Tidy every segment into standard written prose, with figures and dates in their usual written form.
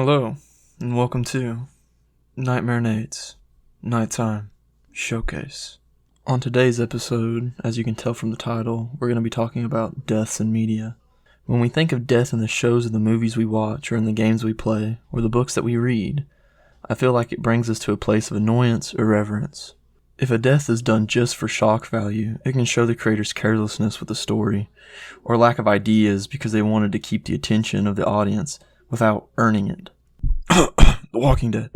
Hello, and welcome to Nightmare Nate's Nighttime Showcase. On today's episode, as you can tell from the title, we're going to be talking about deaths in media. When we think of death in the shows or the movies we watch, or in the games we play, or the books that we read, I feel like it brings us to a place of annoyance or reverence. If a death is done just for shock value, it can show the creator's carelessness with the story, or lack of ideas because they wanted to keep the attention of the audience without earning it. The Walking Dead.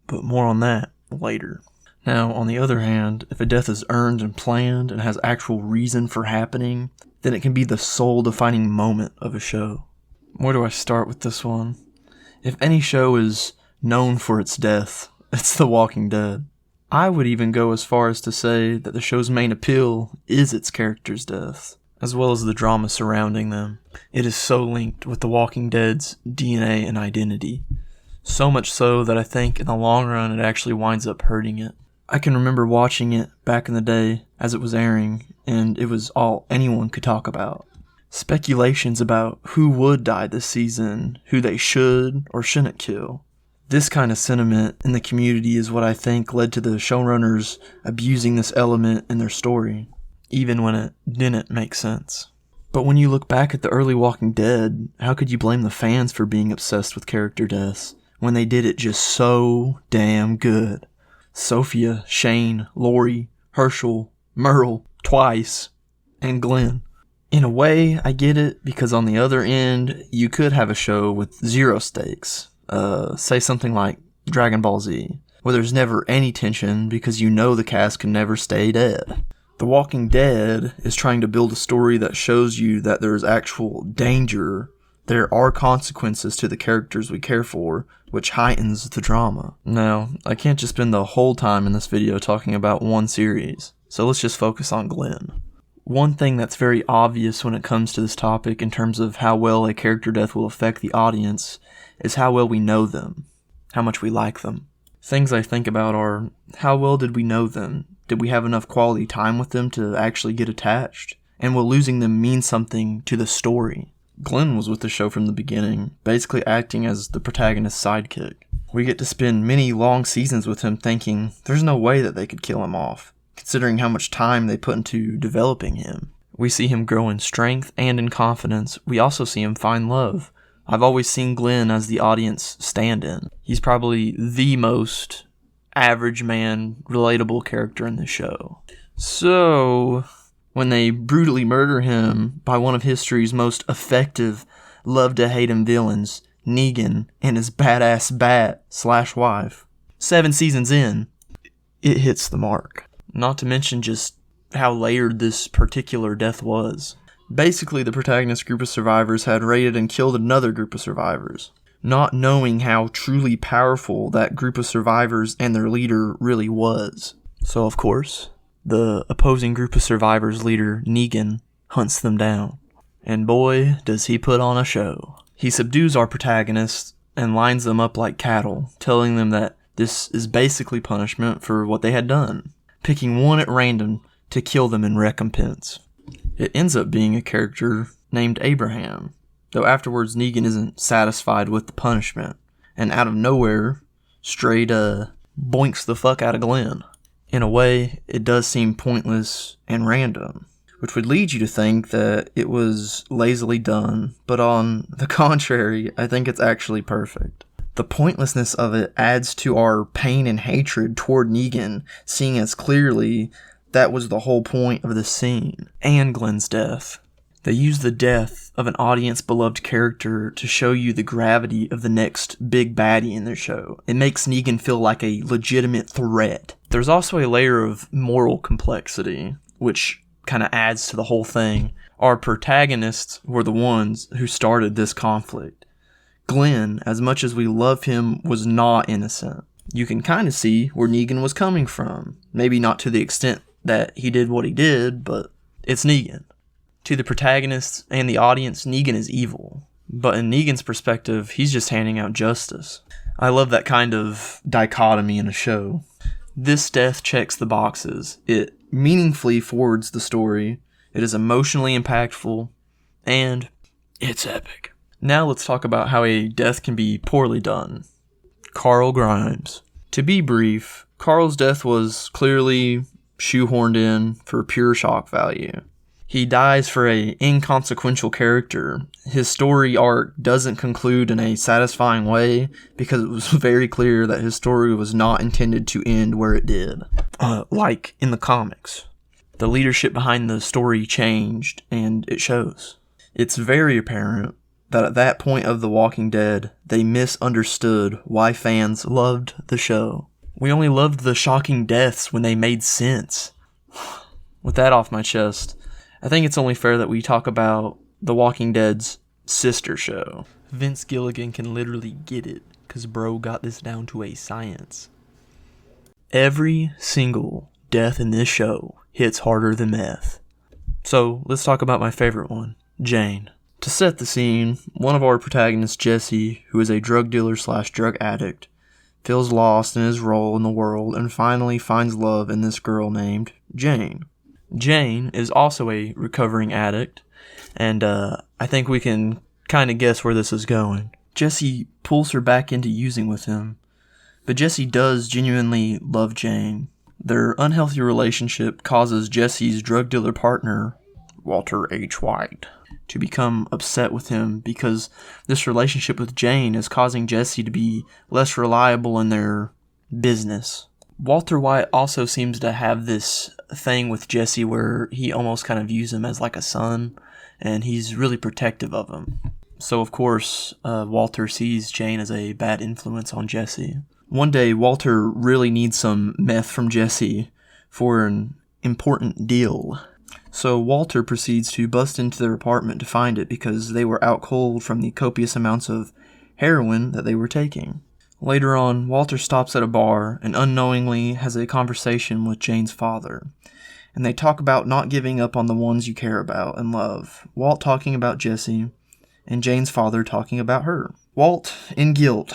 But more on that later. Now, on the other hand, if a death is earned and planned and has actual reason for happening, then it can be the sole defining moment of a show. Where do I start with this one? If any show is known for its death, it's The Walking Dead. I would even go as far as to say that the show's main appeal is its characters' death, as well as the drama surrounding them. It is so linked with The Walking Dead's DNA and identity. So much so that I think in the long run it actually winds up hurting it. I can remember watching it back in the day as it was airing, and it was all anyone could talk about. Speculations about who would die this season, who they should or shouldn't kill. This kind of sentiment in the community is what I think led to the showrunners abusing this element in their story, even when it didn't make sense. But when you look back at the early Walking Dead, how could you blame the fans for being obsessed with character deaths when they did it just so damn good? Sophia, Shane, Lori, Herschel, Merle, twice, and Glenn. In a way, I get it, because on the other end, you could have a show with zero stakes. Say something like Dragon Ball Z, where there's never any tension because you know the cast can never stay dead. The Walking Dead is trying to build a story that shows you that there is actual danger. There are consequences to the characters we care for, which heightens the drama. Now, I can't just spend the whole time in this video talking about one series, so let's just focus on Glenn. One thing that's very obvious when it comes to this topic in terms of how well a character death will affect the audience is how well we know them, how much we like them. Things I think about are, how well did we know them? Did we have enough quality time with them to actually get attached? And will losing them mean something to the story? Glenn was with the show from the beginning, basically acting as the protagonist's sidekick. We get to spend many long seasons with him thinking there's no way that they could kill him off, considering how much time they put into developing him. We see him grow in strength and in confidence. We also see him find love. I've always seen Glenn as the audience stand-in. He's probably the most average man, relatable character in the show. So, when they brutally murder him by one of history's most effective love-to-hate-him villains, Negan, and his badass bat/wife, 7 seasons in, it hits the mark. Not to mention just how layered this particular death was. Basically, the protagonist group of survivors had raided and killed another group of survivors, not knowing how truly powerful that group of survivors and their leader really was. So, of course, the opposing group of survivors' leader, Negan, hunts them down. And boy, does he put on a show. He subdues our protagonists and lines them up like cattle, telling them that this is basically punishment for what they had done, picking one at random to kill them in recompense. It ends up being a character named Abraham, though afterwards Negan isn't satisfied with the punishment, and out of nowhere, straight boinks the fuck out of Glenn. In a way, it does seem pointless and random, which would lead you to think that it was lazily done, but on the contrary, I think it's actually perfect. The pointlessness of it adds to our pain and hatred toward Negan, seeing as clearly that was the whole point of the scene, and Glenn's death. They use the death of an audience-beloved character to show you the gravity of the next big baddie in their show. It makes Negan feel like a legitimate threat. There's also a layer of moral complexity, which kind of adds to the whole thing. Our protagonists were the ones who started this conflict. Glenn, as much as we love him, was not innocent. You can kind of see where Negan was coming from. Maybe not to the extent that he did what he did, but it's Negan. To the protagonists and the audience, Negan is evil. But in Negan's perspective, he's just handing out justice. I love that kind of dichotomy in a show. This death checks the boxes. It meaningfully forwards the story. It is emotionally impactful. And it's epic. Now let's talk about how a death can be poorly done. Carl Grimes. To be brief, Carl's death was clearly shoehorned in for pure shock value. He dies for an inconsequential character. His story arc doesn't conclude in a satisfying way because it was very clear that his story was not intended to end where it did. Like in the comics. The leadership behind the story changed, and it shows. It's very apparent that at that point of The Walking Dead, they misunderstood why fans loved the show. We only loved the shocking deaths when they made sense. With that off my chest, I think it's only fair that we talk about The Walking Dead's sister show. Vince Gilligan can literally get it, because bro got this down to a science. Every single death in this show hits harder than meth. So, let's talk about my favorite one, Jane. To set the scene, one of our protagonists, Jesse, who is a drug dealer / drug addict, feels lost in his role in the world and finally finds love in this girl named Jane. Jane is also a recovering addict, and I think we can kind of guess where this is going. Jesse pulls her back into using with him, but Jesse does genuinely love Jane. Their unhealthy relationship causes Jesse's drug dealer partner, Walter H. White, to become upset with him because this relationship with Jane is causing Jesse to be less reliable in their business. Walter White also seems to have this thing with Jesse where he almost kind of views him as like a son, and he's really protective of him. So of course, Walter sees Jane as a bad influence on Jesse. One day, Walter really needs some meth from Jesse for an important deal. So Walter proceeds to bust into their apartment to find it because they were out cold from the copious amounts of heroin that they were taking. Later on, Walter stops at a bar and unknowingly has a conversation with Jane's father. And they talk about not giving up on the ones you care about and love. Walt talking about Jesse, and Jane's father talking about her. Walt, in guilt,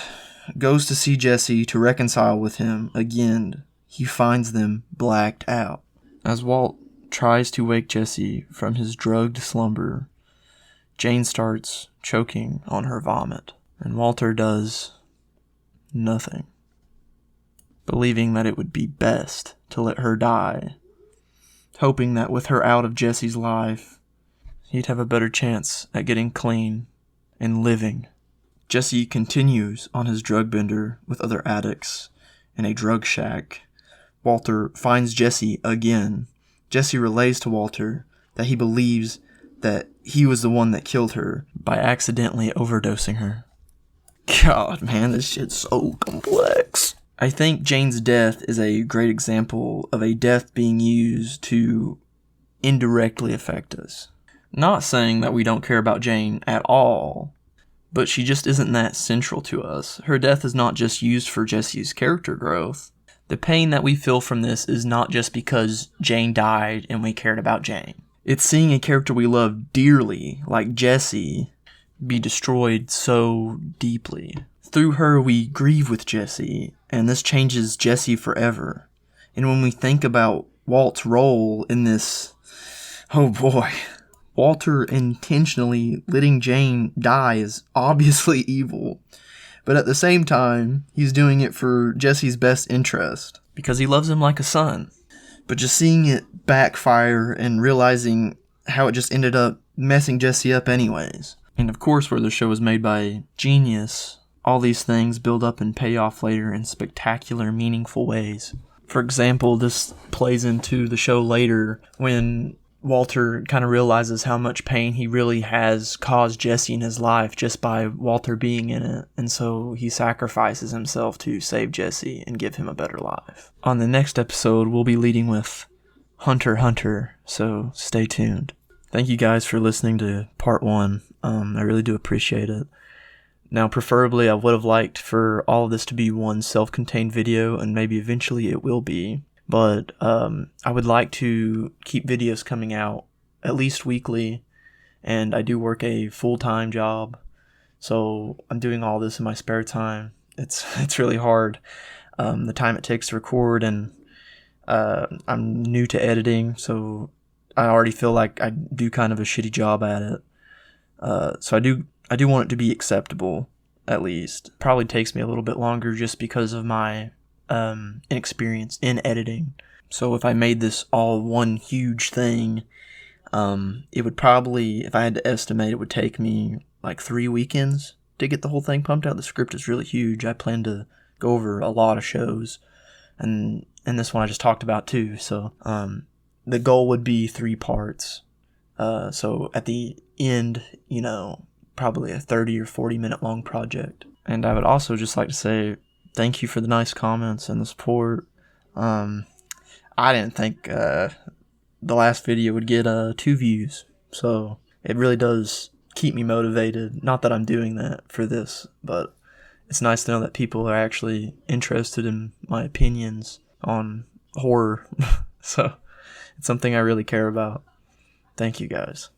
goes to see Jesse to reconcile with him. Again, he finds them blacked out. As Walt tries to wake Jesse from his drugged slumber, Jane starts choking on her vomit. And Walter does nothing, believing that it would be best to let her die, hoping that with her out of Jesse's life, he'd have a better chance at getting clean and living. Jesse continues on his drug bender with other addicts in a drug shack. Walter finds Jesse again. Jesse relays to Walter that he believes that he was the one that killed her by accidentally overdosing her. God, man, this shit's so complex. I think Jane's death is a great example of a death being used to indirectly affect us. Not saying that we don't care about Jane at all, but she just isn't that central to us. Her death is not just used for Jesse's character growth. The pain that we feel from this is not just because Jane died and we cared about Jane. It's seeing a character we love dearly, like Jesse, be destroyed so deeply. Through her, we grieve with Jesse, and this changes Jesse forever. And when we think about Walt's role in this, oh boy, Walter intentionally letting Jane die is obviously evil. But at the same time, he's doing it for Jesse's best interest, because he loves him like a son. But just seeing it backfire and realizing how it just ended up messing Jesse up anyways. And of course, where the show was made by genius, all these things build up and pay off later in spectacular, meaningful ways. For example, this plays into the show later when Walter kind of realizes how much pain he really has caused Jesse in his life just by Walter being in it. And so he sacrifices himself to save Jesse and give him a better life. On the next episode, we'll be leading with Hunter x Hunter, so stay tuned. Thank you guys for listening to part 1. I really do appreciate it. Now, preferably, I would have liked for all of this to be one self-contained video, and maybe eventually it will be. But I would like to keep videos coming out at least weekly, and I do work a full-time job, so I'm doing all this in my spare time. It's really hard, the time it takes to record, and I'm new to editing, so I already feel like I do kind of a shitty job at it. So I do I do want it to be acceptable, at least. Probably takes me a little bit longer just because of my inexperience in editing. So if I made this all one huge thing, it would probably, if I had to estimate, it would take me like 3 weekends to get the whole thing pumped out. The script is really huge. I plan to go over a lot of shows, and this one I just talked about too. So the goal would be 3 parts. So at the end, probably a 30 or 40 minute long project. And I would also just like to say thank you for the nice comments and the support. I didn't think the last video would get 2 views, so it really does keep me motivated. Not that I'm doing that for this, but it's nice to know that people are actually interested in my opinions on horror. So it's something I really care about. Thank you guys.